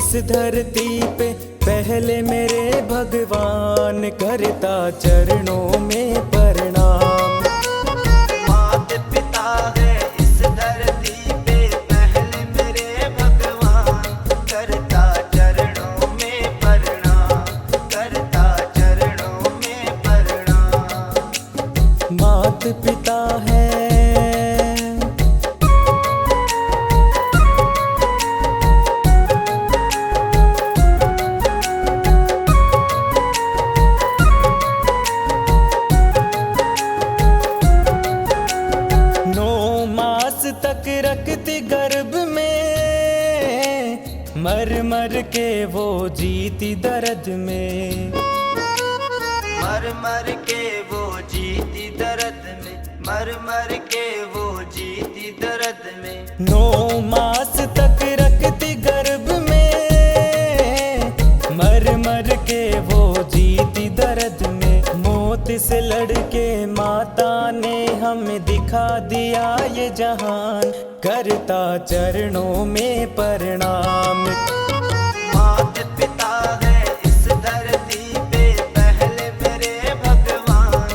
इस धरती पे पहले मेरे भगवान, करता चरणों में प्रणाम। मात पिता है इस धरती पे पहले मेरे भगवान, करता चरणों में प्रणाम, करता चरणों में प्रणाम। मात पिता है तक रखती गर्भ में, मर मर के वो जीती दर्द में। मर मर के वो जीती दर्द में, मर मर के वो जीती दर्द में। 9 मास तक रखती गर्भ में, मर मर के वो जीती दर्द में। मौत से लड़के माता ने हमें दिखा दिया ये जहान, करता चरणों में प्रणाम। मात पिता है इस धरती पे पहले मेरे भगवान,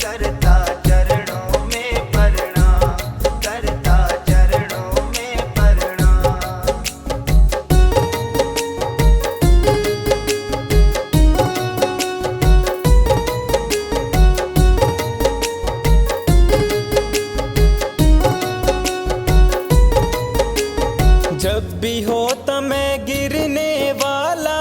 करता चरणों में प्रणाम, करता चरणों में प्रणाम। जब भी होता मैं गिरने वाला,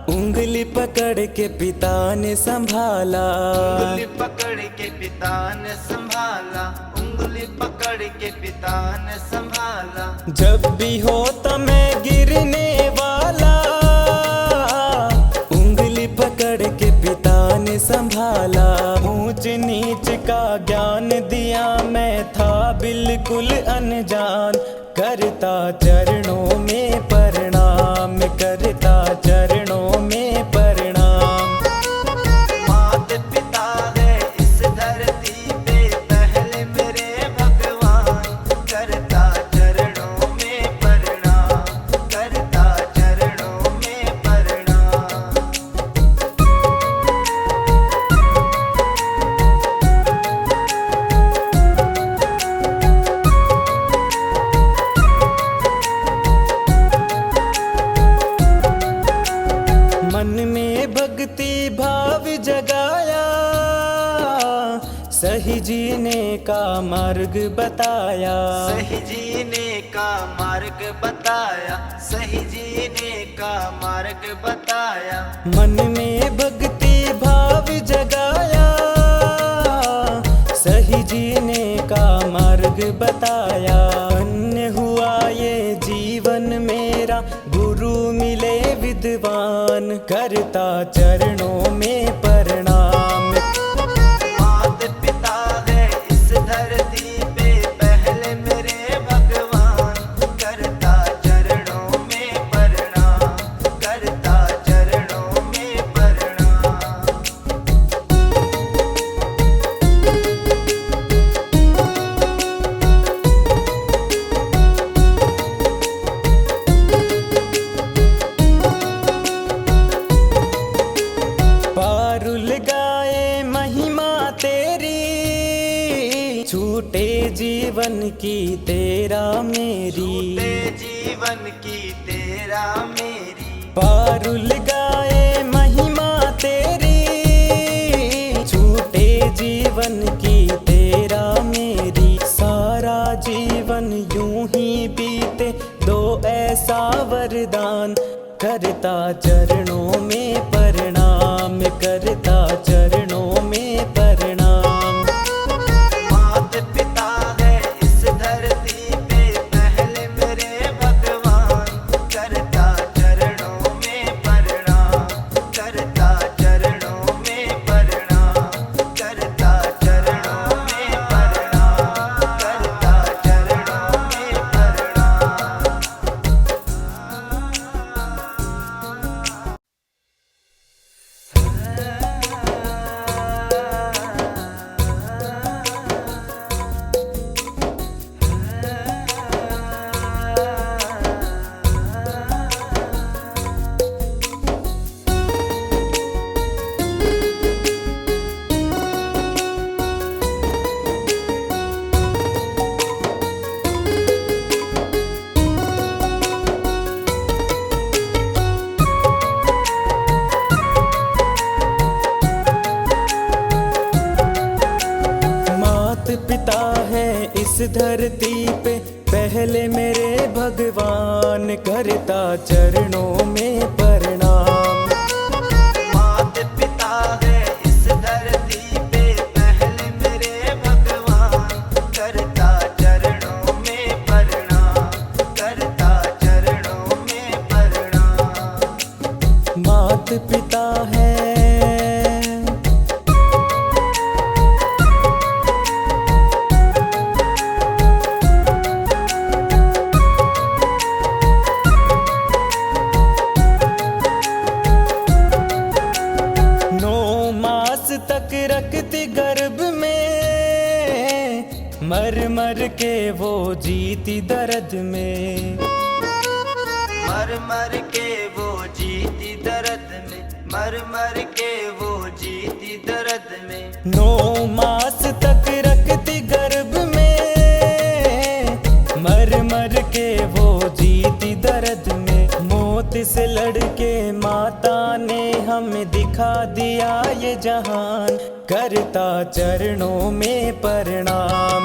उंगली पकड़ के पिता ने संभाला। उंगली पकड़ के पिता ने संभाला, उंगली पकड़ के पिता ने संभाला। जब भी होता मैं गिरने वाला, उंगली पकड़ के पिता ने संभाला। ऊंच नीच का ज्ञान दिया, मैं था बिल्कुल अनजान, करता चरणों में प्रणाम, करता चरणों में प्रणाम। मात पिता है इस धरती पे पहले मेरे भगवान, करता चरणों में प्रणाम, करता चरणों में प्रणाम। मन में भक्ति भाव जगाया, सही जीने का मार्ग बताया। सही जीने का मार्ग बताया, सही जीने का मार्ग बताया। मन में भक्ति भाव जगाया, सही जीने का मार्ग बताया। धन्य हुआ ये जीवन मेरा, गुरु मिले विद्वान, करता चरणों में प्रणाम। मात पिता है इस धरती पे पहले मेरे भगवान, करता चरणों में प्रणाम, करता चरणों में प्रणाम। पारुल गाए महिमा तेरी, छूटे जीवन की तेरा मेरी। छूटे जीवन की तेरा मेरी। पारुल गाए महिमा तेरी, छूटे जीवन की तेरा मेरी। सारा जीवन यूं ही बीते, दो ऐसा वरदान, करता चरणों में प्रणाम, करता चरणों में प्रणाम। मात पिता है इस धरती पे पहले मेरे भगवान, करता चरणों में प्रणाम, करता चरणों में प्रणाम, करता चरणों में प्रणाम, करता चरणों में प्रणाम। पिता है इस धरती पे पहले मेरे भगवान, करता चरणों में प्रणाम। मात पिता है इस धरती पे पहले मेरे भगवान, करता चरणों में प्रणाम, करता चरणों में प्रणाम। मात पिता है तक रखती गर्भ में, मर मर के वो जीती दर्द में। मर मर के वो जीती दर्द में, मर मर के वो जीती दर्द में। 9 मास तक रखती गर्भ में, मर मर के वो जीती दर्द में। मौत से लड़के माता ने हमें दिखा दिया ये जहान, करता चरणों में प्रणाम।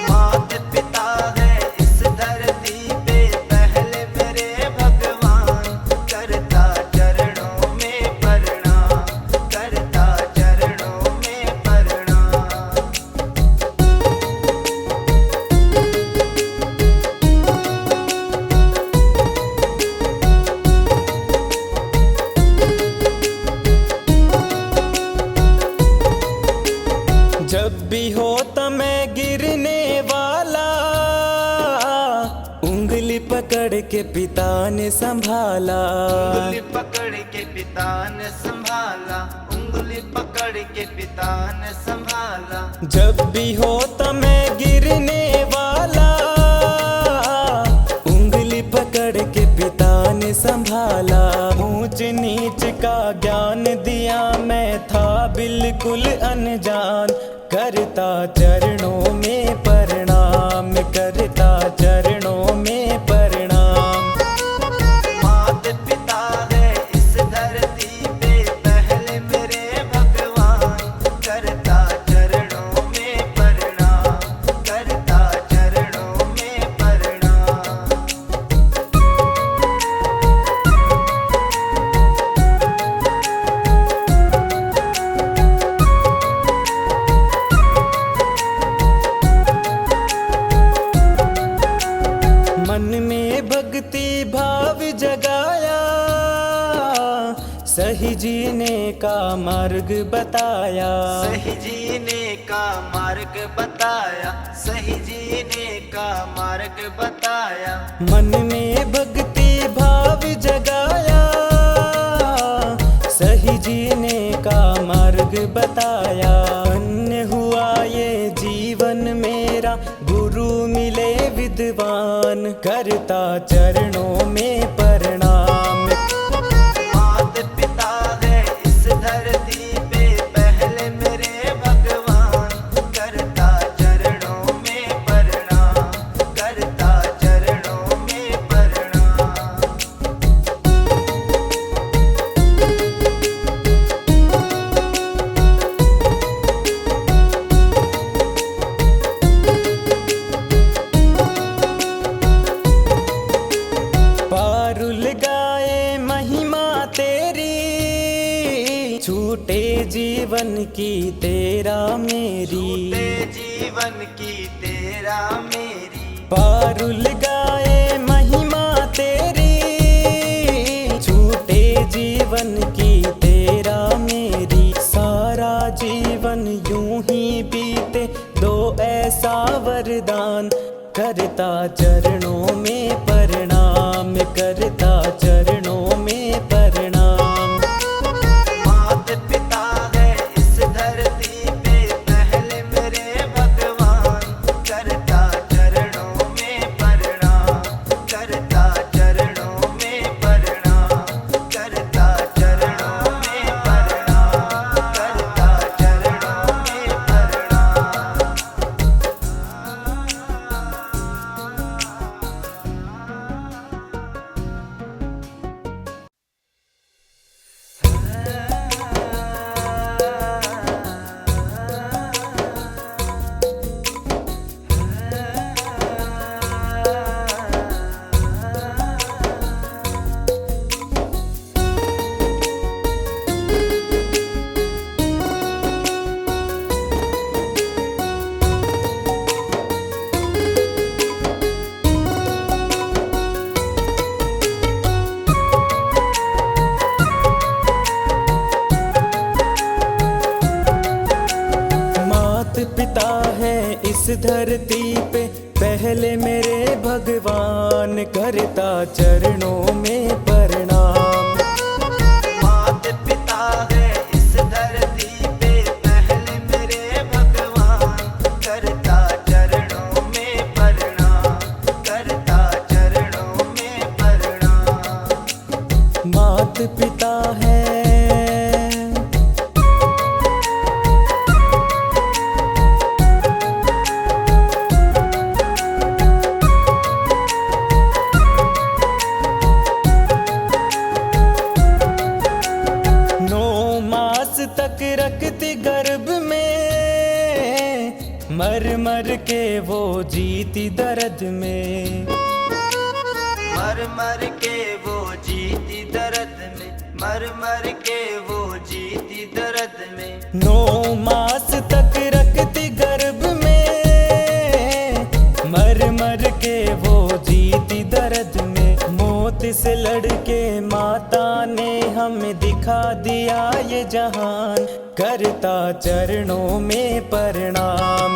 मात पिता है इस धरती पे पहले मेरे भगवान, करता चरणों में प्रणाम, करता चरणों में प्रणाम। जब भी होता मैं गिरने वाला, उंगली पकड़ के पिता ने संभाला। उंगली पकड़ के पिता ने संभाला, उंगली पकड़ के पिता ने संभाला। जब भी होता मैं गिरने वाला, उंगली पकड़ के पिता ने संभाला। ऊंच नीच का ज्ञान दिया, मैं था बिल्कुल अनजान, करता चरणों में प्रणाम, करता चरणों में प्रणाम। मात पिता है इस धरती पे पहले मेरे भगवान, करता चरणों में प्रणाम, करता चरणों में प्रणाम। मन में भक्ति भाव जगाया, सही जीने का मार्ग बताया। सही जीने का मार्ग बताया, सही जीने का मार्ग बताया। मन में भक्ति भाव जगाया, सही जीने का मार्ग बताया। धन्य हुआ ये जीवन मेरा, गुरु मिले विद्वान, करता चरणों में प्रणाम। मात पिता है इस धरती पे पहले मेरे भगवान, करता चरणों में प्रणाम, करता चरणों में प्रणाम। पारुल गाए महिमा तेरी, छूटे जीवन की तेरा मेरी। छूटे जीवन की तेरा मेरी। पारुल गाए महिमा तेरी, छूटे जीवन की तेरा मेरी। सारा जीवन यूं ही बीते, दो ऐसा वरदान, करता चरणों में प्रणाम, करता चरणों में प्रणाम। मात पिता है इस धरती पे पहले मेरे भगवान, करता चरणों में प्रणाम, करता चरणों में प्रणाम, करता चरणों में प्रणाम, करता चरणों में प्रणाम। पिता है इस धरती पे पहले मेरे भगवान, करता चरणों में प्रणाम। मात पिता है इस धरती पे पहले मेरे भगवान, करता चरणों में प्रणाम, करता चरणों में प्रणाम। मात पिता है तक रखती गर्भ में, मर मर के वो जीती दर्द में। मर मर के वो जीती दर्द में, मर मर के वो जीती दर्द में। 9 मास तक रखती गर्भ में, मर मर के वो जीती दर्द में। मौत से लड़के माता ने हमें दिखा दिया ये जहान, करता चरणों में प्रणाम।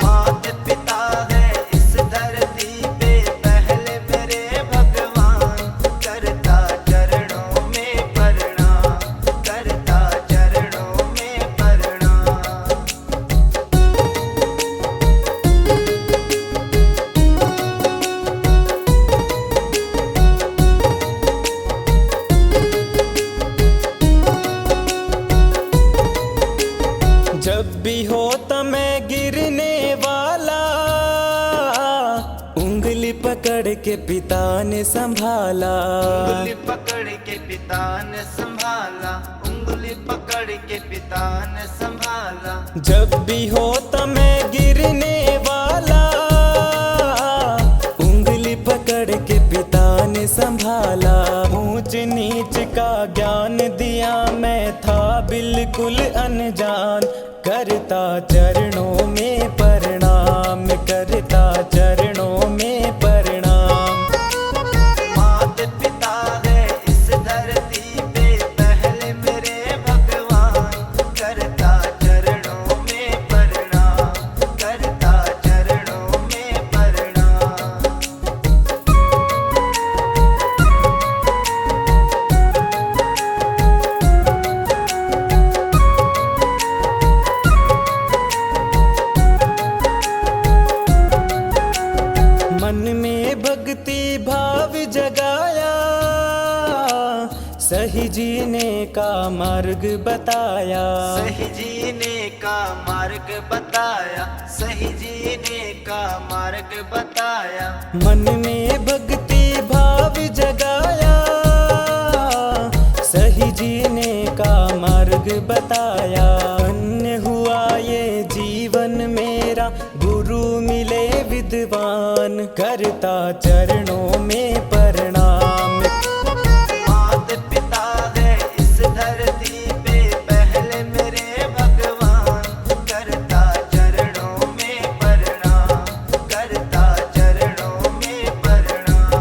मात पिता है इस धरती पे पहले मेरे भगवान, करता चरणों में प्रणाम, करता चरणों में प्रणाम। जब भी होता मैं गिरने वाला, उंगली पकड़ के पिता ने संभाला। उंगली पकड़ के पिता ने संभाला, उंगली पकड़ के पिता ने संभाला। जब भी होता मैं गिरने वाला, उंगली पकड़ के पिता ने संभाला। ऊंच नीच का ज्ञान दिया, मैं था बिल्कुल अनजान, करता चरणों में प्रणाम, करता चरणों में प्रणाम। मात पिता है इस धरती पे पहले मेरे भगवान, करता चरणों में प्रणाम, करता चरणों में प्रणाम। मन में भक्ति भाव जगाया, सही जीने का मार्ग बताया। सही जीने का मार्ग बताया, सही जीने का मार्ग बताया। मन में भक्ति भाव जगाया, सही जीने का मार्ग बताया। धन्य हुआ ये जीवन मेरा, गुरु मिले विद्वान, करता चरणों में प्रणाम। मात पिता है इस धरती पे पहले मेरे भगवान, करता चरणों में प्रणाम, करता चरणों में प्रणाम।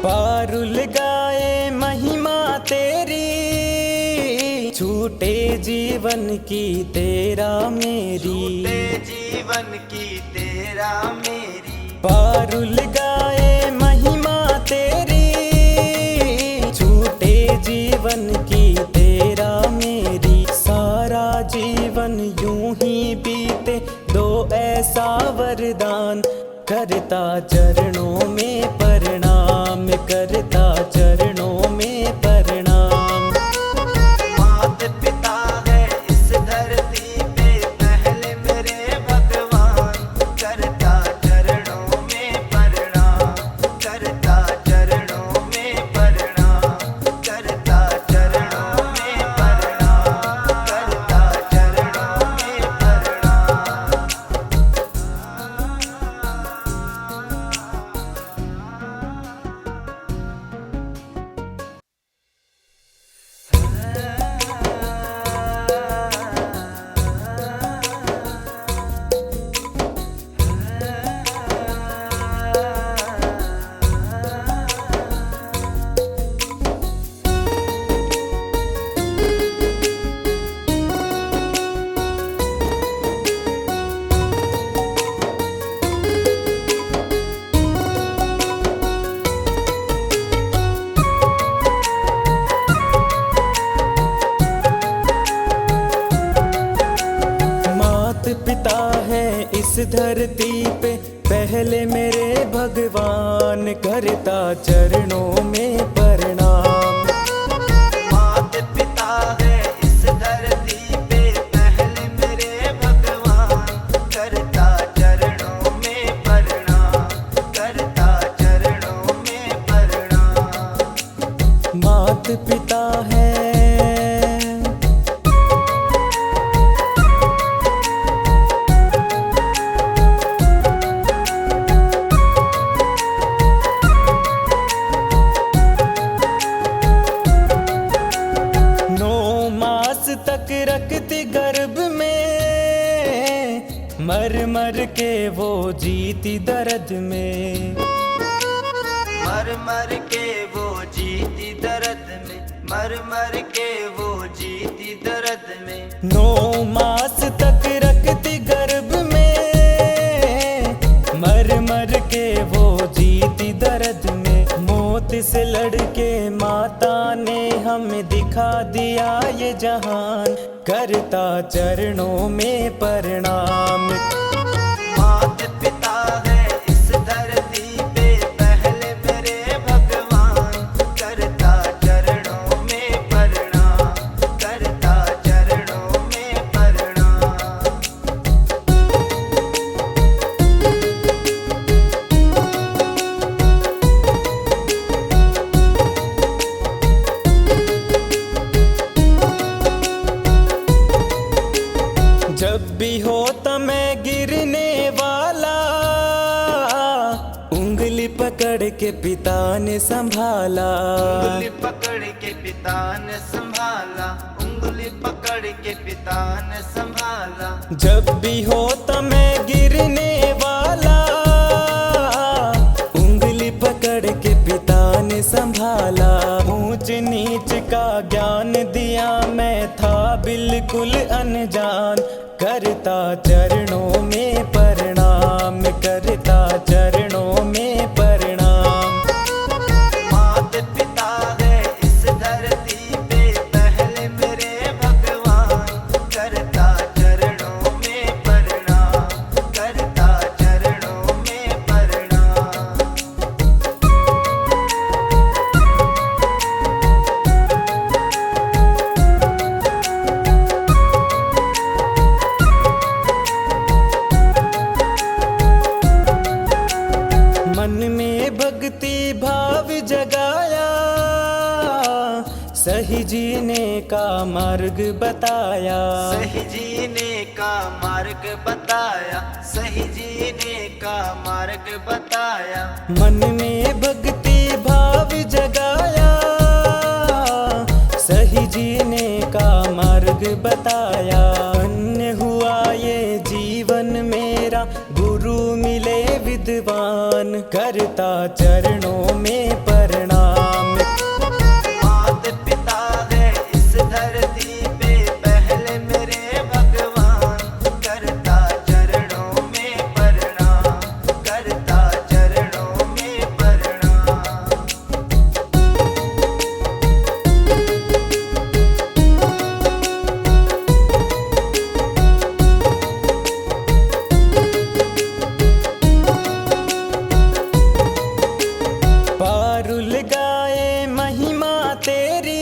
पारुल गाए महिमा तेरी, छूटे जीवन की तेरा मेरी। छूटे जीवन की तेरा मेरी। पारुल गाए महिमा तेरी, छूटे जीवन की तेरा मेरी। सारा जीवन यूं ही बीते, दो ऐसा वरदान, करता चरणों में प्रणाम, करता चरणों में प्रणाम। मात पिता है इस धरती पे पहले मेरे भगवान, करता चरणों में प्रणाम, करता चरणों में प्रणाम, करता चरणों में प्रणाम, करता चरणों में प्रणाम। मात पिता है इस धरती पे पहले मेरे भगवान, करता चरणों में प्रणाम। मात पिता है इस धरती पे पहले मेरे भगवान, करता चरणों में प्रणाम, करता चरणों में प्रणाम। मात पिता है तक रखती गर्भ में, मर मर के वो जीती दर्द में। मर मर के वो जीती दर्द में, मर मर के वो जीती दर्द में। 9 मास तक रखती गर्भ में, मर मर के वो जीती दर्द में। मौत से लड़के माता ने हमें दिखा दिया ये जहान, करता चरणों में प्रणाम। मात पिता है इस धरती पे पहले मेरे भगवान, करता चरणों में प्रणाम, करता चरणों में प्रणाम। जब भी होता मैं गिरने वाला, उंगली पकड़ के पिता ने संभाला। उंगली पकड़ के पिता ने संभाला, उंगली पकड़ के पिता ने संभाला। जब भी होता मैं गिरने वाला, उंगली पकड़ के पिता ने संभाला। ऊंच नीच का ज्ञान दिया, मैं था बिल्कुल अनजान, करता चरणों में प्रणाम, करता चरणों में प्रणाम। मात पिता है इस धरती पे पहले मेरे भगवान, करता चरणों में प्रणाम, करता चरणों में प्रणाम। मन में भक्ति भाव जगाया, सही जीने का मार्ग बताया। सही जीने का मार्ग बताया, सही जीने का मार्ग बताया। मन में भक्ति भाव जगाया, सही जीने का मार्ग बताया। धन्य हुआ ये जीवन मेरा, गुरु मिले विद्वान, करता चरणों में प्रणाम। मात पिता है इस धरती पे पहले मेरे भगवान, करता चरणों में प्रणाम, करता चरणों में प्रणाम। पारुल गाए महिमा तेरी,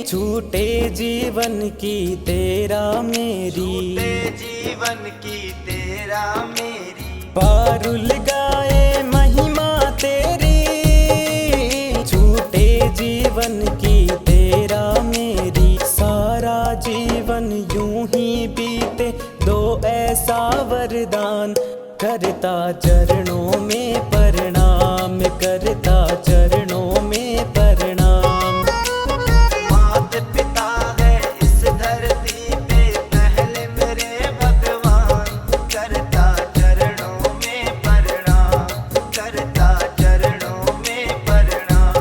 छूटे जीवन की तेरा मेरी। छूटे जीवन की तेरा मेरी। पारुल गाए महिमा तेरी, छूटे जीवन की तेरा मेरी। सारा जीवन यूं ही बीते, दो ऐसा वरदान, करता चरणों में प्रणाम, करता चरणों में प्रणाम। मात पिता है इस धरती पे पहले मेरे भगवान, करता चरणों में प्रणाम, करता चरणों में प्रणाम,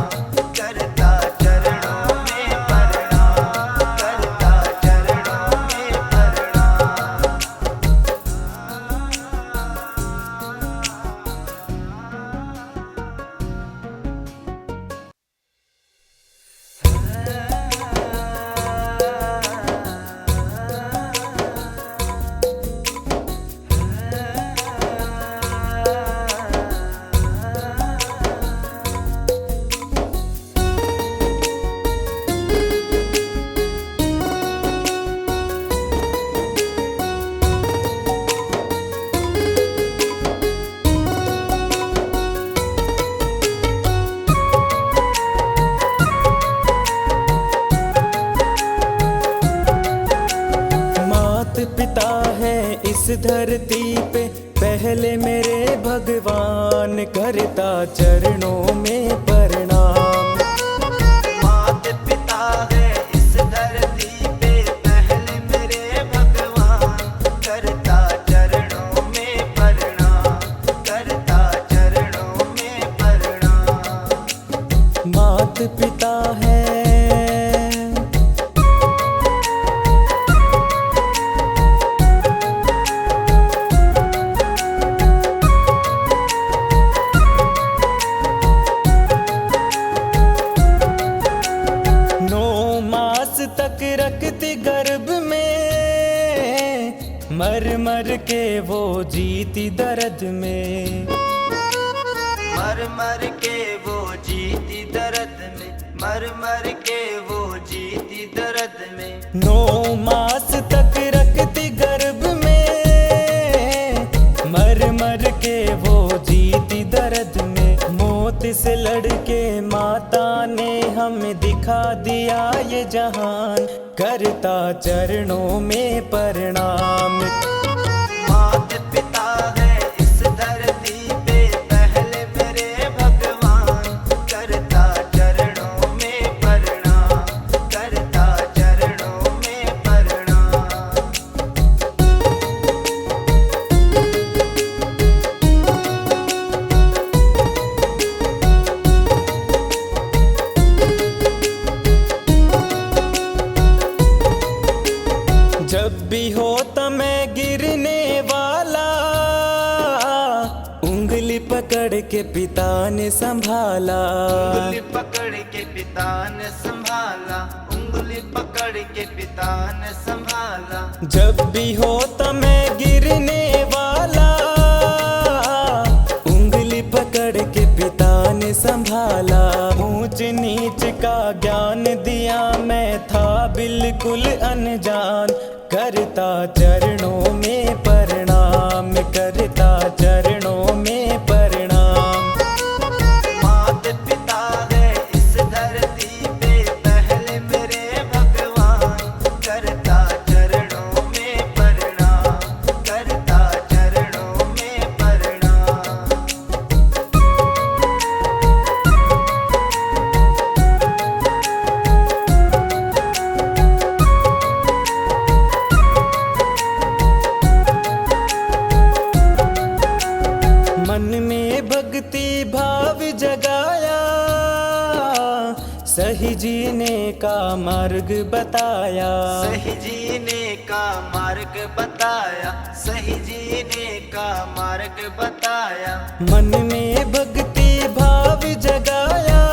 करता चरणों में प्रणाम, करता चरणों में प्रणाम। पिता है इस धरती पे, पहले मेरे भगवान, करता चरणों में प्रणाम। मात पिता है इस धरती पे, पहले मेरे भगवान, करता चरणों में प्रणाम, करता चरणों में प्रणाम। मात पिता है तक रखती गर्भ में, मर मर के वो जीती दर्द में। मर मर के वो जीती दर्द में, मर मर के वो जीती दर्द में। 9 मास तक रखती गर्भ में, मर मर के वो जीती दर्द में। मौत से लड़के माता ने हमें दिखा दिया ये जहान, करता चरणों में प्रणाम। मात पिता है इस धरती पे, पहले मेरे भगवान, करता चरणों में प्रणाम, करता चरणों में प्रणाम। जब भी होता मैं गिरने वाला, उंगली पकड़ के पिता ने संभाला। उंगली पकड़ के पिता ने संभाला, उंगली पकड़ के पिता ने संभाला। जब भी होता मैं गिरने वाला, उंगली पकड़ के पिता ने संभाला। ऊंच नीच का ज्ञान दिया, मैं था बिल्कुल अनजान, करता चरणों में प्रणाम, करता चरणों में प्रणाम। मात पिता है इस धरती पे, पहले मेरे भगवान, करता चरणों में प्रणाम, करता चरणों में प्रणाम। मन में भक्ति भाव जगाया, सही जीने का मार्ग बताया। सही जीने का मार्ग बताया, सही जीने का मार्ग बताया। मन में भक्ति भाव जगाया,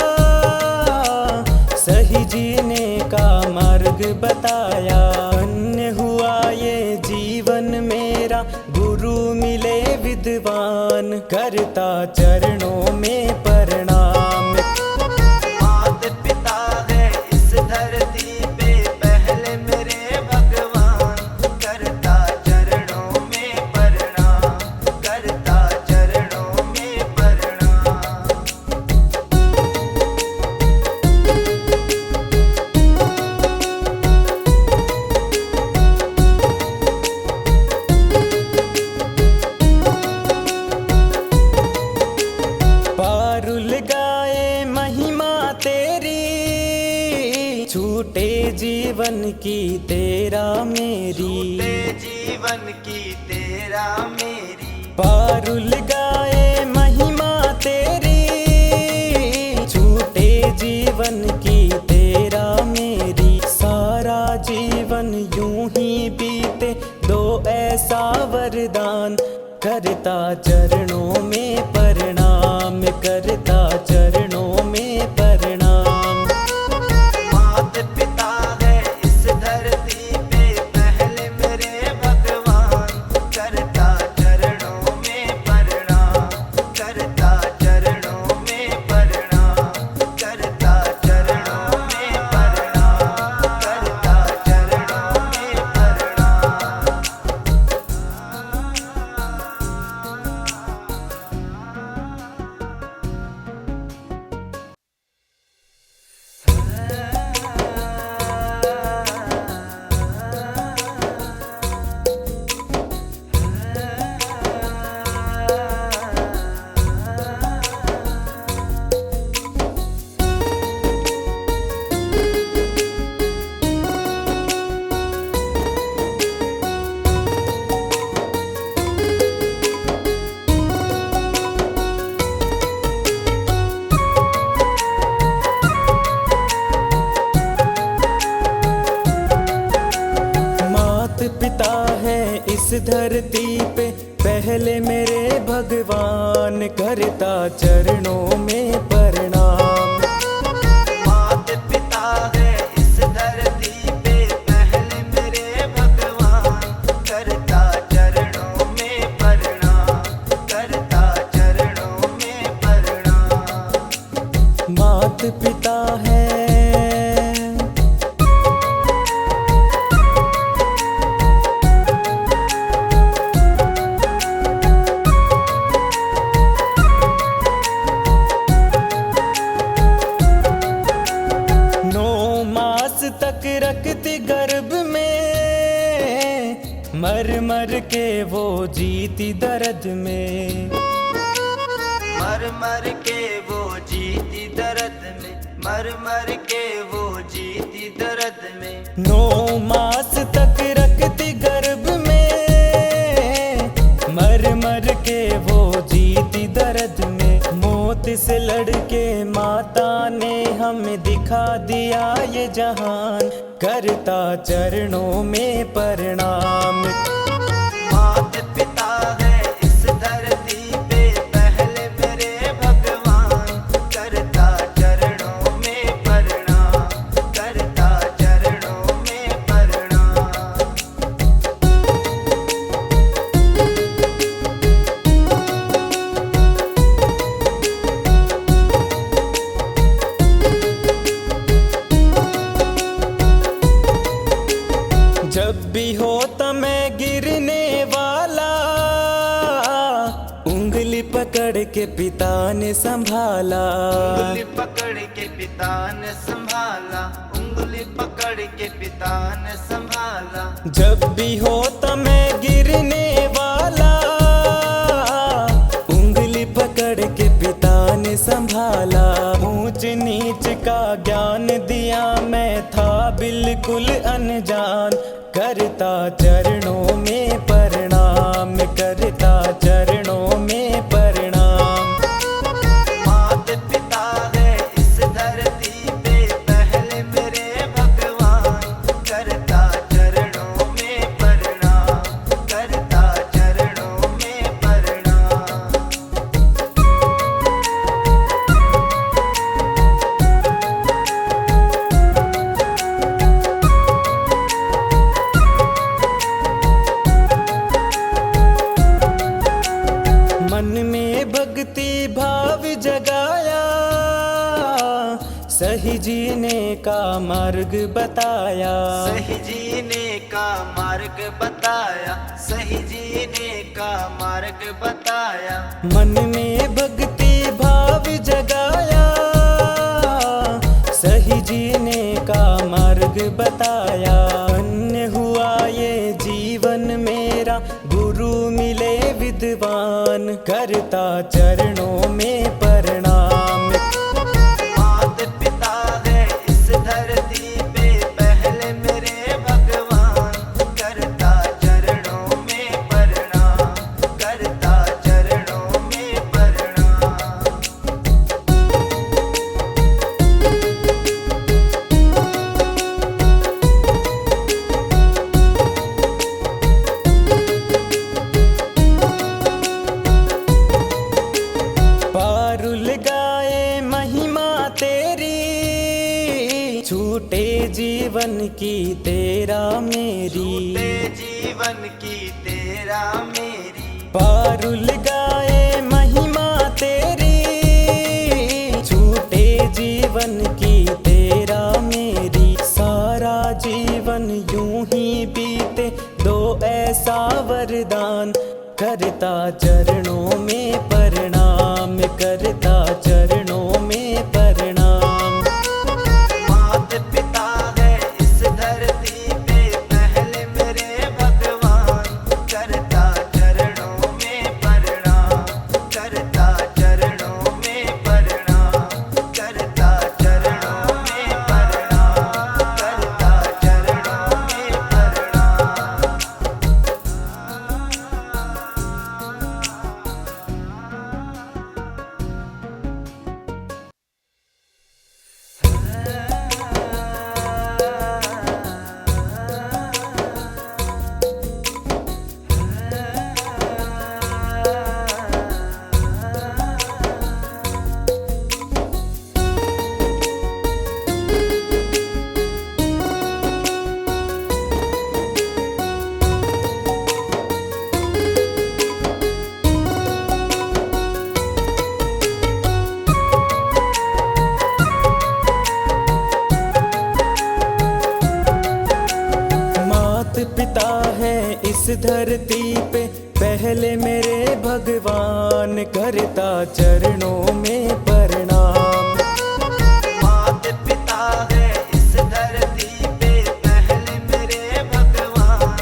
सही जीने का मार्ग बताया। धन्य हुआ ये जीवन मेरा, गुरु मिले विद्वान, करता चरणों में प्रणाम। मात पिता है इस धरती पे, पहले मेरे भगवान, करता चरणों में प्रणाम, करता चरणों में प्रणाम। पारुल गाए महिमा तेरी, छूटे जीवन की तेरा मेरी। छूटे जीवन की तेरा मेरी। पारुल गाए महिमा तेरी, छूटे जीवन की तेरा मेरी। सारा जीवन यूं ही बीते, दो ऐसा वरदान, करता चरणों में प्रणाम, करता चरणों में प्रणाम। मात पिता है इस धरती पे, पहले मेरे भगवान, करता चरणों में प्रणाम, करता चरणों में प्रणाम, करता चरणों में प्रणाम, करता चरणों में प्रणाम। धरती पे पहले मेरे भगवान, करता चरणों में प्रणाम। मात पिता है इस धरती पे पहले मेरे भगवान, करता चरणों में प्रणाम, करता चरणों में प्रणाम। मात पिता है तक रखती गर्भ में, मर मर के वो जीती दर्द में। मर मर के वो जीती दर्द में, मर मर के वो जीती दर्द में। 9 मास तक रखती गर्भ में, मर मर के वो जीती दर्द में। मौत से लड़के माता ने हमें दिखा दिया ये जहान, करता चरणों में प्रणाम। मात पिता है इस धरती पे पहले मेरे भगवान, करता चरणों में प्रणाम, करता चरणों में प्रणाम। जब भी होता मैं गिरने वाला, उंगली पकड़ के पिता ने संभाला। उंगली पकड़ के पिता ने संभाला, उंगली पकड़ के पिता ने संभाला। जब भी होता मैं गिरने वाला, उंगली पकड़ के पिता ने संभाला। ऊंच नीच का ज्ञान दिया, मैं था बिल्कुल अनजान, करता चरणों में प्रणाम, करता चरणों में प्रणाम। मात पिता है इस धरती पे पहले मेरे भगवान, करता चरणों में प्रणाम, करता चरणों में प्रणाम। मन में भक्ति भाव जगाया, सही जीने का मार्ग बताया। सही जीने का मार्ग बताया, सही जीने का मार्ग बताया। मन में भक्ति भाव जगाया, सही जीने का मार्ग बताया। धन्य हुआ ये जीवन मेरा, गुरु मिले विद्वान, करता चरणों में प्रणाम। मात पिता है इस धरती पे पहले मेरे भगवान, करता चरणों में प्रणाम, करता चरणों में प्रणाम। पारुल गाए महिमा तेरी, छूटे जीवन की तेरा मेरी। छूटे जीवन की तेरा मेरी। पारुल गाए महिमा तेरी, छूटे जीवन की तेरा मेरी। सारा जीवन यूं ही बीते, दो ऐसा वरदान, करता चरणों में प्रणाम, करता चरणों में प्रणाम। मात पिता है इस धरती पे पहले मेरे भगवान, करता चरणों में प्रणाम, करता चरणों में प्रणाम, करता चरणों में प्रणाम, करता चरणों में प्रणाम। धरती पे पहले मेरे भगवान, करता चरणों में प्रणाम। मात पिता है इस धरती पे पहले मेरे भगवान,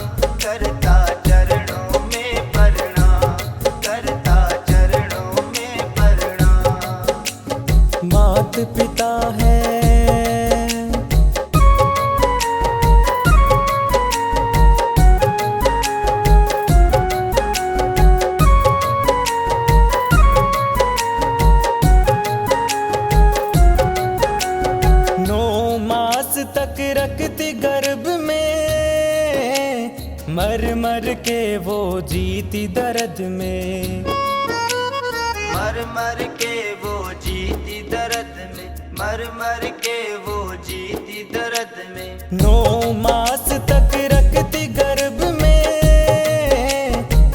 करता चरणों में प्रणाम, करता चरणों में प्रणाम। मात पिता है तक रखती गर्भ में, मर मर के वो जीती दर्द में। मर मर के वो जीती दर्द में, मर मर के वो जीती दर्द में। 9 मास तक रखती गर्भ में,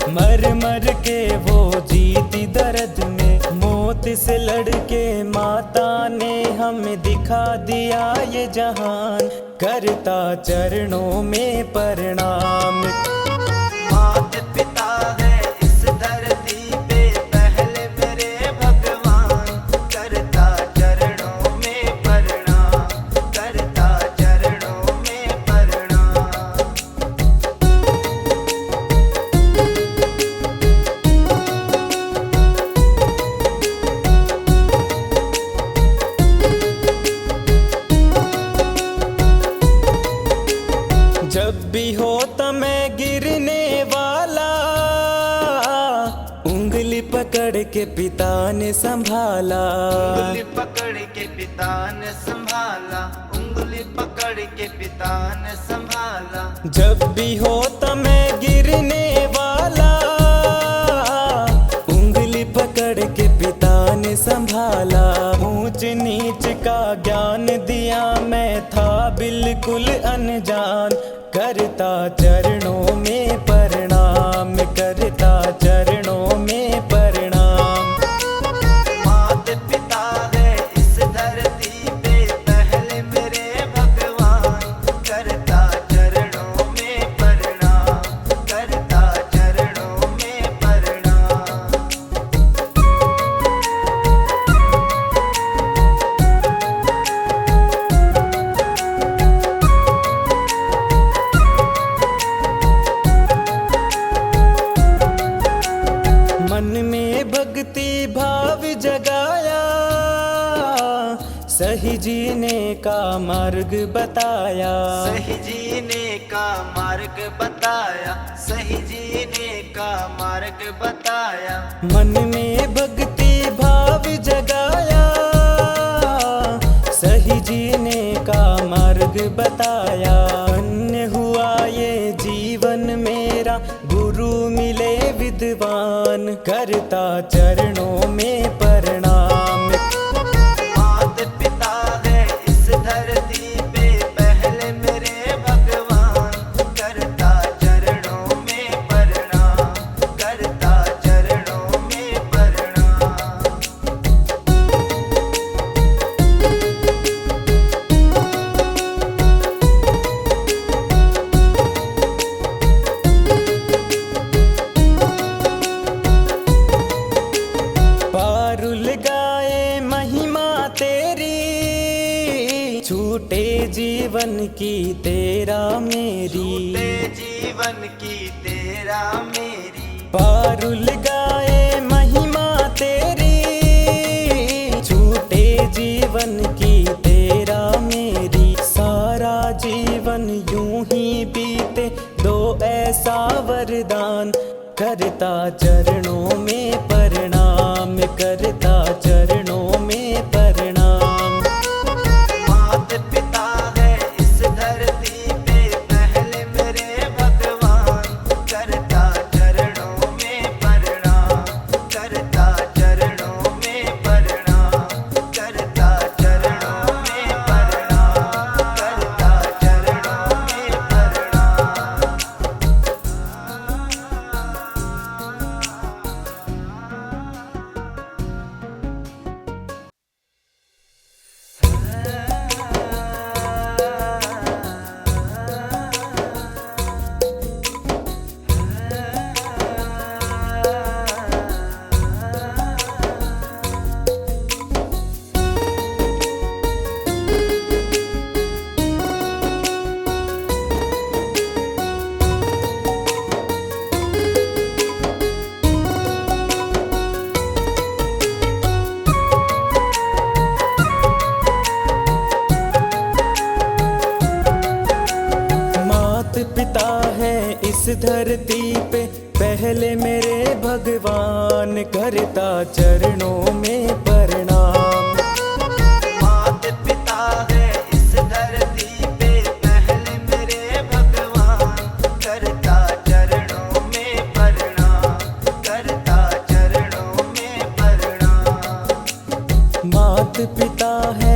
मर मर के वो जीती दर्द में। मौत से लड़के माता ने हमें दिखा दिया ये जहान, करता चरणों में प्रणाम। मात पिता है इस धरती पे पहले मेरे भगवान, करता चरणों में प्रणाम, करता चरणों में प्रणाम। जब भी होता मैं गिरने वाला, उंगली पकड़ के पिता ने संभाला। उंगली पकड़ के पिता ने संभाला, उंगली पकड़ के पिता ने संभाला। जब भी होता मैं गिरने वाला, उंगली पकड़ के पिता ने संभाला। ऊंच नीच का ज्ञान दिया, मैं था बिल्कुल अनजान, करता चरणों में प्रणाम, करता चरणों में प्रणाम। मात पिता है इस धरती पे पहले मेरे भगवान, करता चरणों में प्रणाम, करता चरणों में प्रणाम। मन में भक्ति भाव जगाया, सही जीने का मार्ग बताया। सही जीने का मार्ग बताया, सही जीने का मार्ग बताया। मन में भक्ति भाव जगाया, सही जीने का मार्ग बताया। धन्य हुआ ये जीवन मेरा, गुरु मिले विद्वान, करता चरणों में प्रणाम। मात पिता है इस धरती पे पहले मेरे भगवान, करता चरणों में प्रणाम, करता चरणों में प्रणाम। पारुल गाए महिमा तेरी, छूटे जीवन की तेरा मेरी। छूटे जीवन की तेरा मेरी। पारुल गाए महिमा तेरी, छूटे जीवन की तेरा मेरी। सारा जीवन यूं ही बीते, दो ऐसा वरदान, करता चरणों में प्रणाम, करता चरणों में प्रणाम। मात पिता है इस धरती पे पहले मेरे भगवान, करता चरणों में प्रणाम, करता चरणों में प्रणाम, करता चरणों में प्रणाम, करता चरणों में प्रणाम। धरती पे पहले मेरे भगवान, करता चरणों में प्रणाम। मात पिता है इस धरती पे पहले मेरे भगवान, करता चरणों में प्रणाम, करता चरणों में प्रणाम। मात पिता है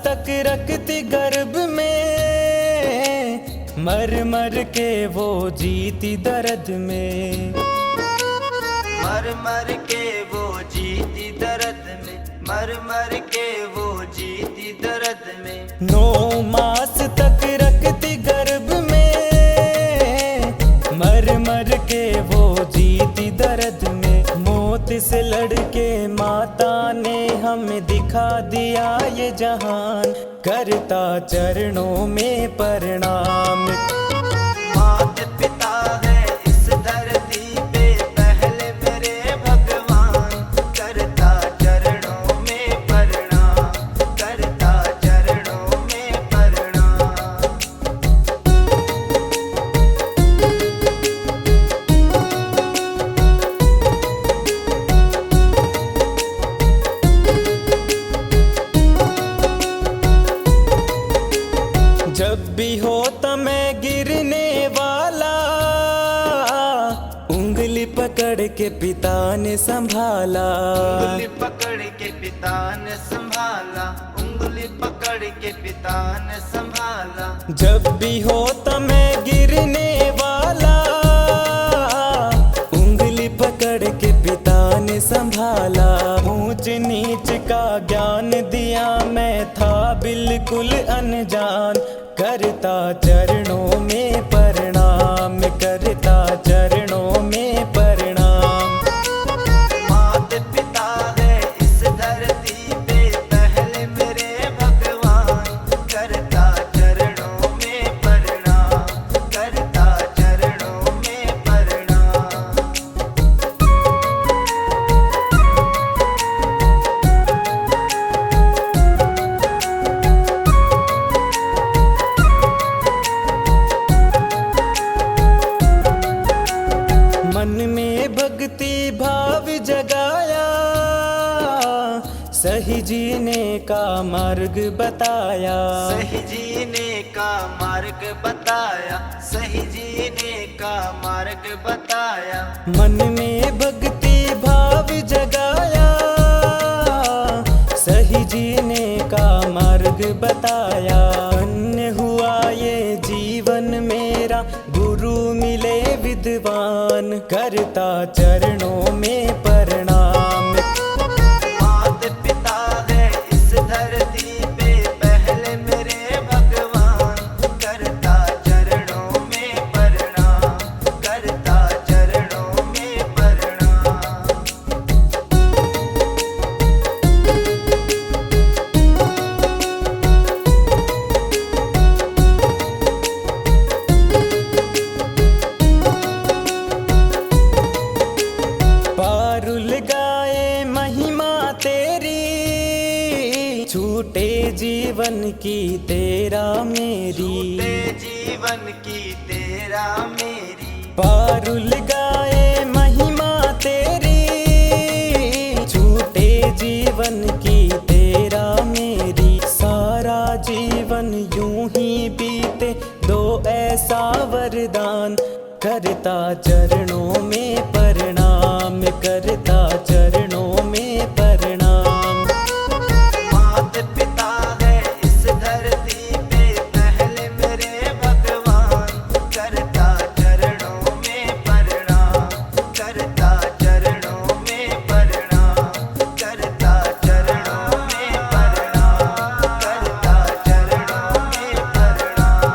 तक रखती गर्भ में, मर मर के वो जीती दर्द में। मर मर के वो जीती दर्द में, मर मर के वो जीती दर्द में। 9 मास तक रखती गर्भ में, मर मर के वो जीती दर्द में। मौत से लड़के माता ने हमें दिखा दिया ये जहान, करता चरणों में प्रणाम। मात पिता है इस धरती पे पहले मेरे भगवान, करता चरणों में प्रणाम, करता चरणों में प्रणाम। जब भी होता मैं गिरने वाला, उंगली पकड़ के पिता ने संभाला। उंगली पकड़ के पिता ने संभाला, उंगली पकड़ के पिता ने संभाला। जब भी होता मैं गिरने वाला, उंगली पकड़ के पिता ने संभाला। ऊंच नीच का ज्ञान दिया, मैं था बिल्कुल अनजान, करता चरणों में प्रणाम, करता चरणों में प्रणाम। मात पिता है इस धरती पे पहले मेरे भगवान, करता चरणों में प्रणाम, करता चरणों में प्रणाम। मन में भक्ति भाव जगाया, सही जीने का मार्ग बताया। सही जीने का मार्ग बताया, सही जीने का मार्ग बताया। मन में भक्ति भाव जगाया, सही जीने का मार्ग बताया। धन्य हुआ ये जीवन मेरा, गुरु मिले विद्वान, करता चरणों में प्रणाम। मात पिता है इस धरती पे पहले मेरे भगवान, करता चरणों में प्रणाम, करता चरणों में प्रणाम। पारुल गाए महिमा तेरी, छूटे जीवन की तेरा मेरी। छूटे जीवन की तेरा मेरी। पारुल गाए महिमा तेरी, छूटे जीवन की तेरा मेरी। सारा जीवन यूं ही बीते, दो ऐसा वरदान, करता चरणों में प्रणाम, करता चरणों में प्रणाम। मात पिता है इस धरती पे पहले मेरे भगवान, करता चरणों में प्रणाम, करता चरणों में प्रणाम, करता चरणों में प्रणाम, करता चरणों में प्रणाम।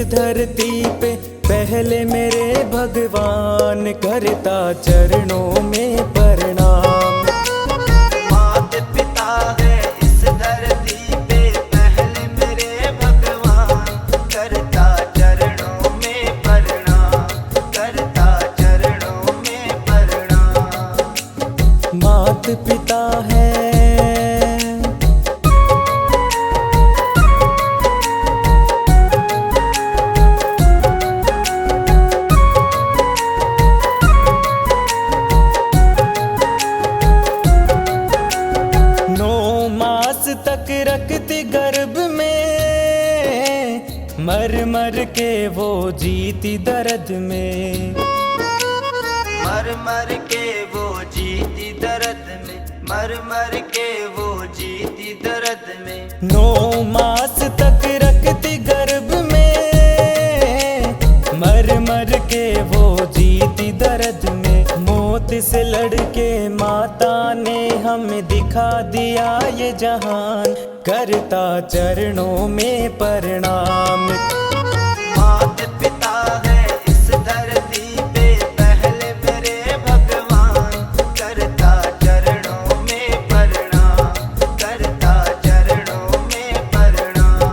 धरती पे पहले मेरे भगवान, करता चरणों में प्रणाम। मात पिता है इस धरती पे पहले मेरे भगवान, करता चरणों में प्रणाम, करता चरणों में प्रणाम। मात पिता है तक रखती गर्भ में, मर मर के वो जीती दर्द में। मर मर के वो जीती दर्द में, मर मर के वो जीती दर्द में। 9 मास तक रखती गर्भ में, मर मर के वो जीती दर्द में। मौत से लड़के माता ने हमें दिखा दिया ये जहान, करता चरणों में प्रणाम। मात पिता है इस धरती पे पहले मेरे भगवान, करता चरणों में प्रणाम, करता चरणों में प्रणाम।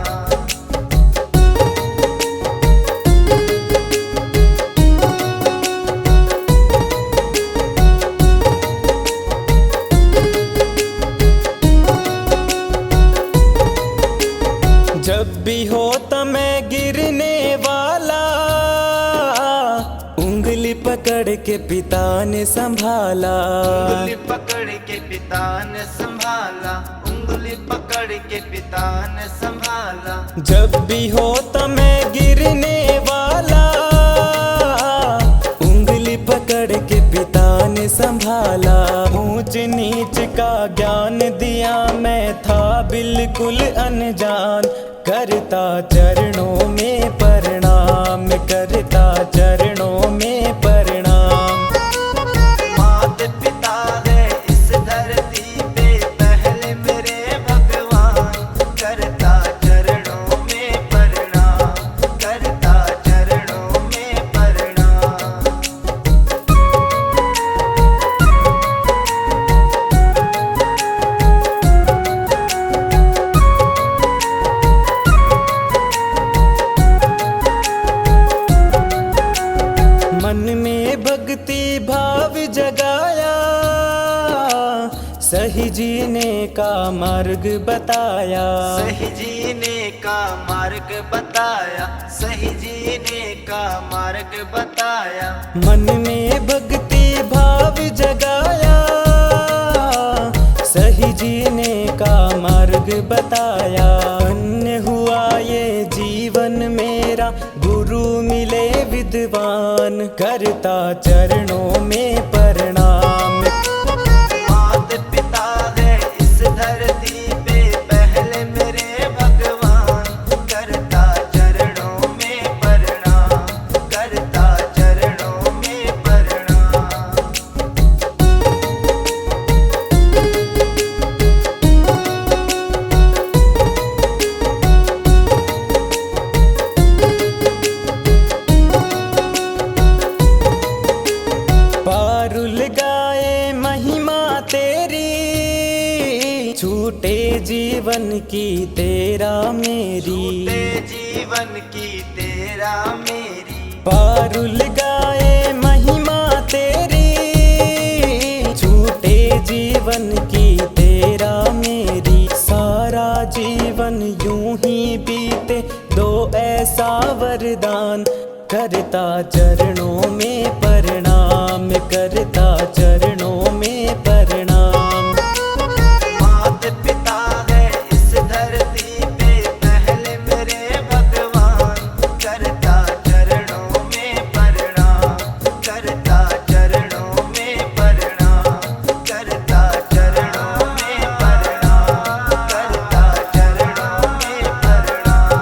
जब भी होता मैं गिरने वाला, उंगली पकड़ के पिता ने संभाला। उंगली पकड़ के पिता ने संभाला, उंगली पकड़ के पिता ने संभाला। जब भी होता मैं गिरने वाला, उंगली पकड़ के पिता ने संभाला। ऊंच नीच का ज्ञान दिया, मैं था बिल्कुल अनजान, करता चरणों में प्रणाम, करता चरणों में प्रणाम। मात पिता है इस धरती पे पहले मेरे भगवान, करता चरणों में प्रणाम, करता चरणों में प्रणाम। मन में भक्ति भाव जगाया, सही जीने का मार्ग बताया। सही जीने का मार्ग बताया, सही जीने का मार्ग बताया। मन में भक्ति भाव जगाया, सही जीने का मार्ग बताया। धन्य हुआ ये जीवन मेरा, गुरु मिले विद्वान, करता चरणों में प्रणाम। मात पिता है इस धरती पे पहले मेरे भगवान, करता चरणों में प्रणाम, करता चरणों में प्रणाम। पारुल गाए महिमा तेरी, छूटे जीवन की तेरा मेरी। छूटे जीवन की तेरा मेरी। पारुल गाए महिमा तेरी, छूटे जीवन की तेरा मेरी। सारा जीवन यूं ही बीते, दो ऐसा वरदान, करता चरणों में प्रणाम, करता चरणों में प्रणाम। मात पिता है इस धरती पे पहले मेरे भगवान, करता चरणों में प्रणाम, करता चरणों में प्रणाम, करता चरणों में प्रणाम, करता चरणों में प्रणाम।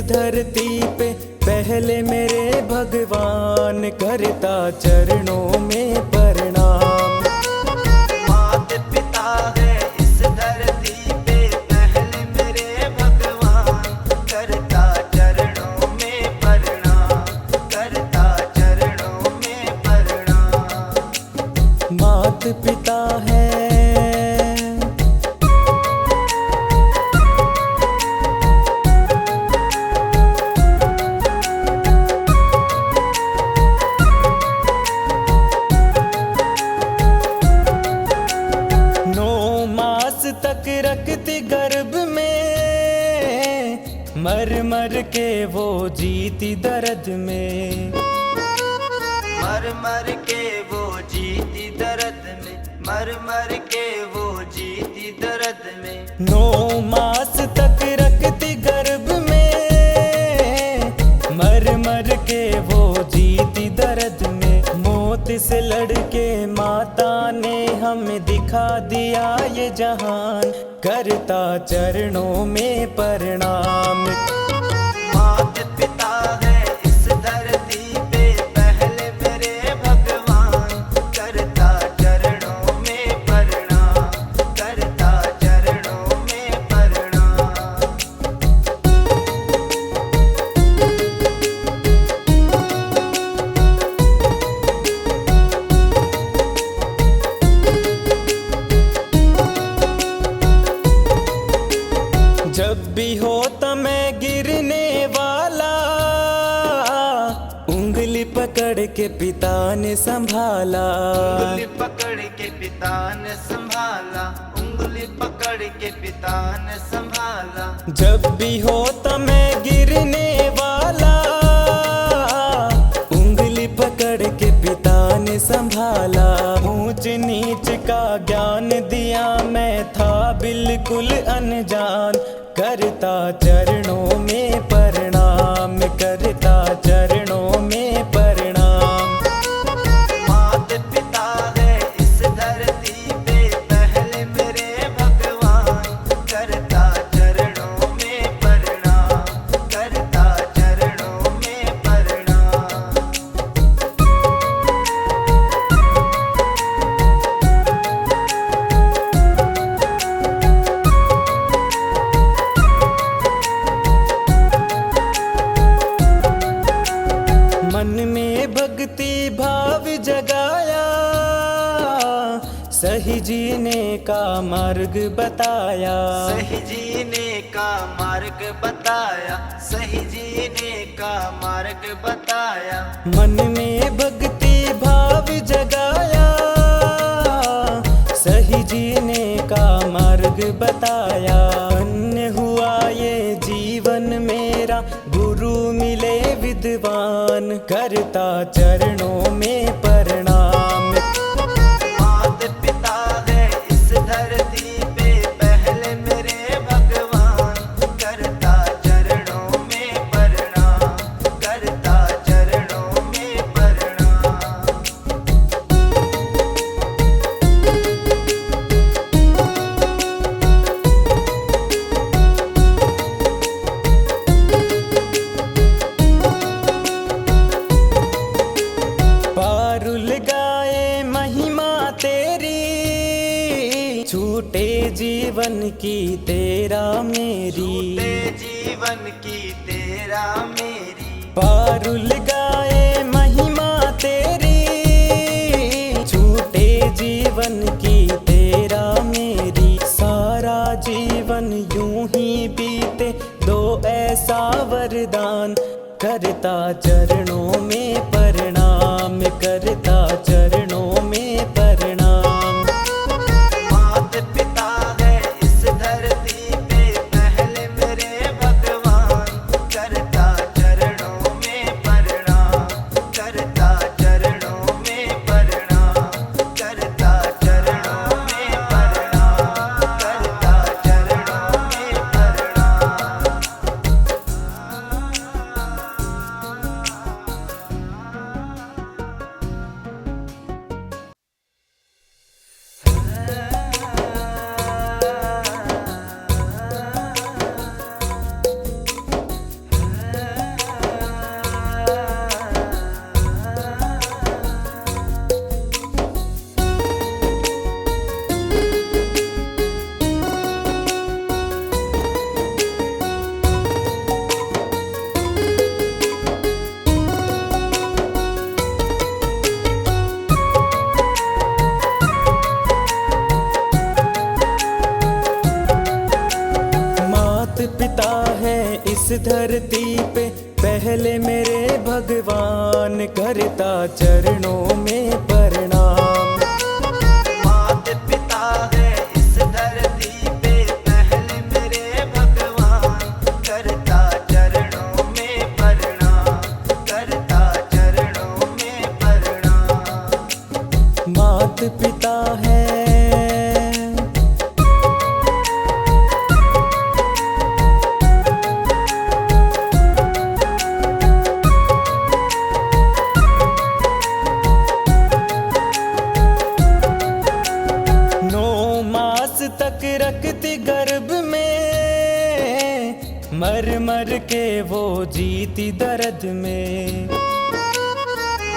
धरती पे पहले मेरे भगवान, करता चरणों में प्रणाम। मात पिता है इस धरती पे पहले मेरे भगवान, करता चरणों में प्रणाम, करता चरणों में प्रणाम। मात पिता है तक रखती गर्भ में, मर मर के वो जीती दर्द में। मर मर के वो जीती दर्द में, मर मर के वो जीती दर्द में। 9 मास तक रखती गर्भ में, मर मर के वो जीती दर्द में। मौत से लड़के माता ने हमें दिखा दिया ये जहान, करता चरणों में प्रणाम। मात पिता है इस धरती पे पहले मेरे भगवान, करता चरणों में प्रणाम, करता चरणों में प्रणाम। जब भी होता मैं गिरने वाला, उंगली पकड़ के पिता ने संभाला। उंगली पकड़ के पिता ने संभाला, उंगली पकड़ के पिता ने संभाला। जब भी होता मैं गिरने वाला, उंगली पकड़ के पिता ने संभाला। ऊंच नीच का ज्ञान दिया, मैं था बिल्कुल अनजान, करता चरणों में प्रणाम, करता चरणों में प्रणाम। मात पिता है इस धरती पे पहले मेरे भगवान, करता चरणों में प्रणाम, करता चरणों में प्रणाम। मन में भक्ति भाव जगाया, सही जीने का मार्ग बताया। सही जीने का मार्ग बताया, सही जीने का मार्ग बताया। मन में भक्ति भाव जगाया, सही जीने का मार्ग बताया। धन्य हुआ ये जीवन मेरा, गुरु मिले विद्वान, करता चरणों में प्रणाम। मात पिता है इस धरती पे पहले मेरे भगवान, करता चरणों में प्रणाम, करता चरणों में प्रणाम। पारुल गाए महिमा तेरी, छूटे जीवन की तेरा मेरी। छूटे जीवन की तेरा मेरी। पारुल गाए महिमा तेरी, छूटे जीवन की तेरा मेरी। सारा जीवन यूं ही बीते, दो ऐसा वरदान, करता चरणों में प्रणाम, करता चरणों में प्रणाम। मात पिता है इस धरती पे पहले मेरे भगवान, करता चरणों में प्रणाम, करता चरणों में प्रणाम, करता चरणों में प्रणाम, करता चरणों में प्रणाम। धरती पे पहले मेरे भगवान, करता चरणों में प्रणाम। मात पिता है इस धरती पे पहले मेरे भगवान, करता चरणों में प्रणाम, करता चरणों में प्रणाम। मात पिता है तक रखती गर्भ में, मर मर के वो जीती दर्द में।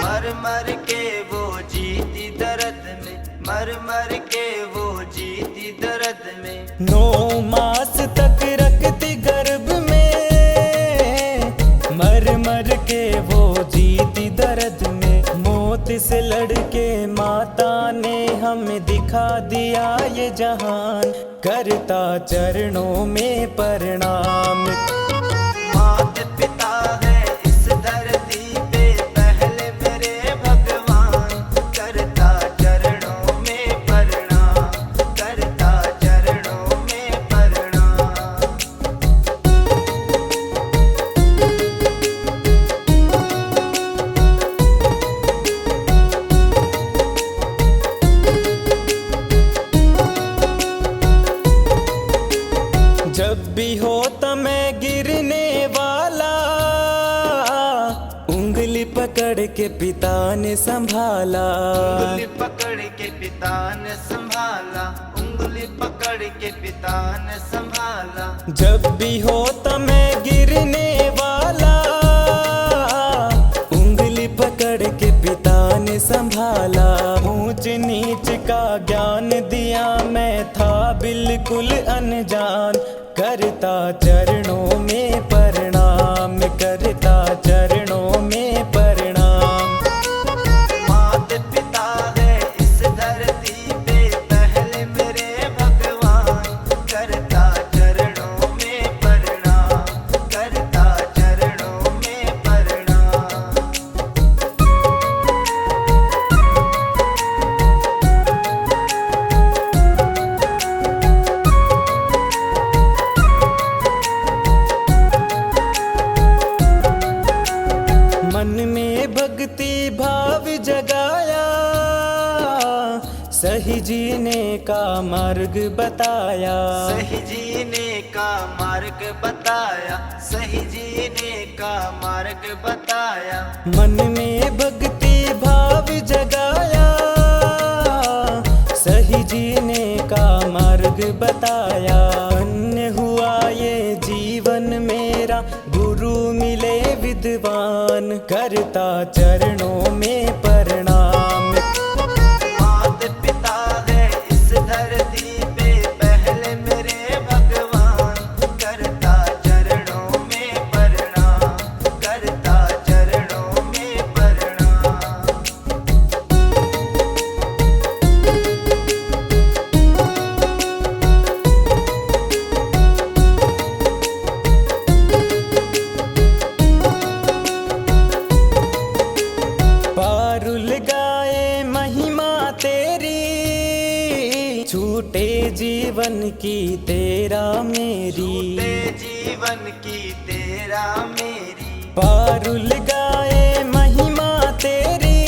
मर मर के वो जीती दर्द में, मर मर के वो जीती दर्द में। 9 मास तक रखती गर्भ में, मर मर के वो जीती दर्द में। मौत से लड़के माता ने हमें दिखा दिया ये जहान, करता चरणों में प्रणाम। मात पिता है इस धरती पे पहले मेरे भगवान, करता चरणों में प्रणाम, करता चरणों में प्रणाम। जब भी होता मैं गिरने वाला, उंगली पकड़ के पिता ने संभाला। उंगली पकड़ के पिता ने संभाला, उंगली पकड़ के पिता ने संभाला। जब भी होता मैं गिरने वाला, उंगली पकड़ के पिता ने संभाला। ऊंच नीच का ज्ञान दिया, मैं था बिल्कुल अनजान, करता चरणों में प्रणाम, करता चरणों में प्रणाम। मात पिता है इस धरती पे पहले मेरे भगवान, करता चरणों में प्रणाम, करता चरणों में प्रणाम। मन में भक्ति भाव जगाया, सही जीने का मार्ग बताया। सही जीने का मार्ग बताया, सही जीने का मार्ग बताया। मन में भक्ति भाव जगाया, सही जीने का मार्ग बताया। धन्य हुआ ये जीवन मेरा, गुरु मिले विद्वान, करता चरणों में प्रणाम। मात पिता है इस धरती पे पहले मेरे भगवान, करता चरणों में प्रणाम, करता चरणों में प्रणाम। पारुल गाए महिमा तेरी, छूटे जीवन की तेरा मेरी। छूटे जीवन की तेरा मेरी। पारुल गाए महिमा तेरी,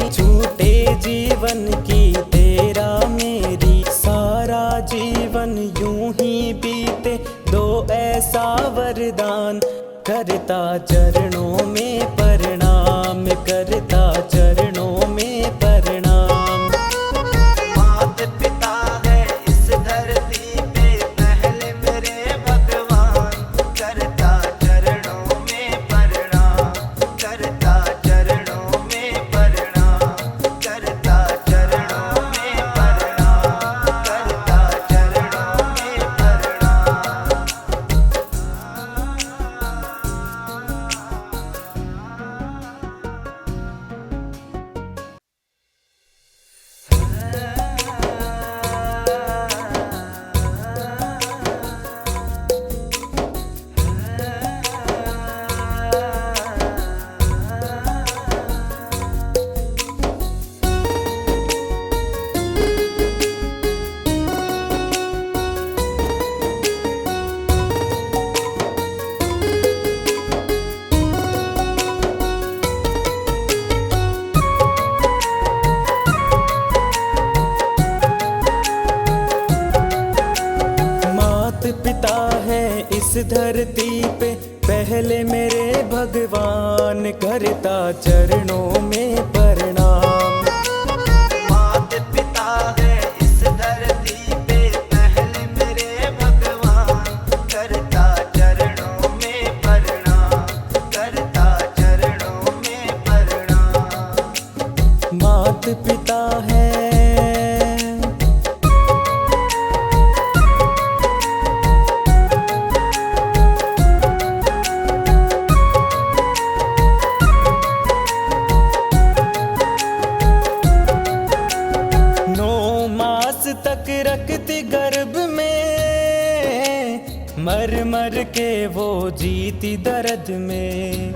छूटे जीवन की तेरा मेरी। सारा जीवन यूं ही बीते, दो ऐसा वरदान, करता चरणों में प्रणाम, करता चरणों में प्रणाम। मात पिता है इस धरती पे पहले मेरे भगवान, करता चरणों में प्रणाम, करता चरणों में प्रणाम, करता चरणों में प्रणाम, करता चरणों में प्रणाम। धरती पे पहले मेरे भगवान, करता चरणों में प्रणाम। मात पिता है इस धरती पे पहले मेरे भगवान, करता चरणों में प्रणाम, करता चरणों में प्रणाम। मात पिता है तक रखती गर्भ में, मर मर के वो जीती दर्द में।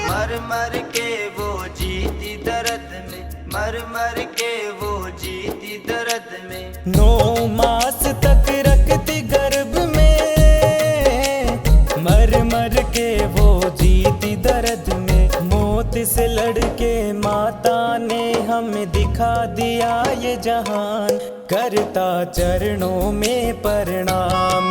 मर मर के वो जीती दर्द में, मर मर के वो जीती दर्द में। 9 मास तक रखती गर्भ में, मर मर के वो जीती दर्द में। मौत से लड़के माता ने हमें दिखा दिया ये जहान, करता चरणों में प्रणाम,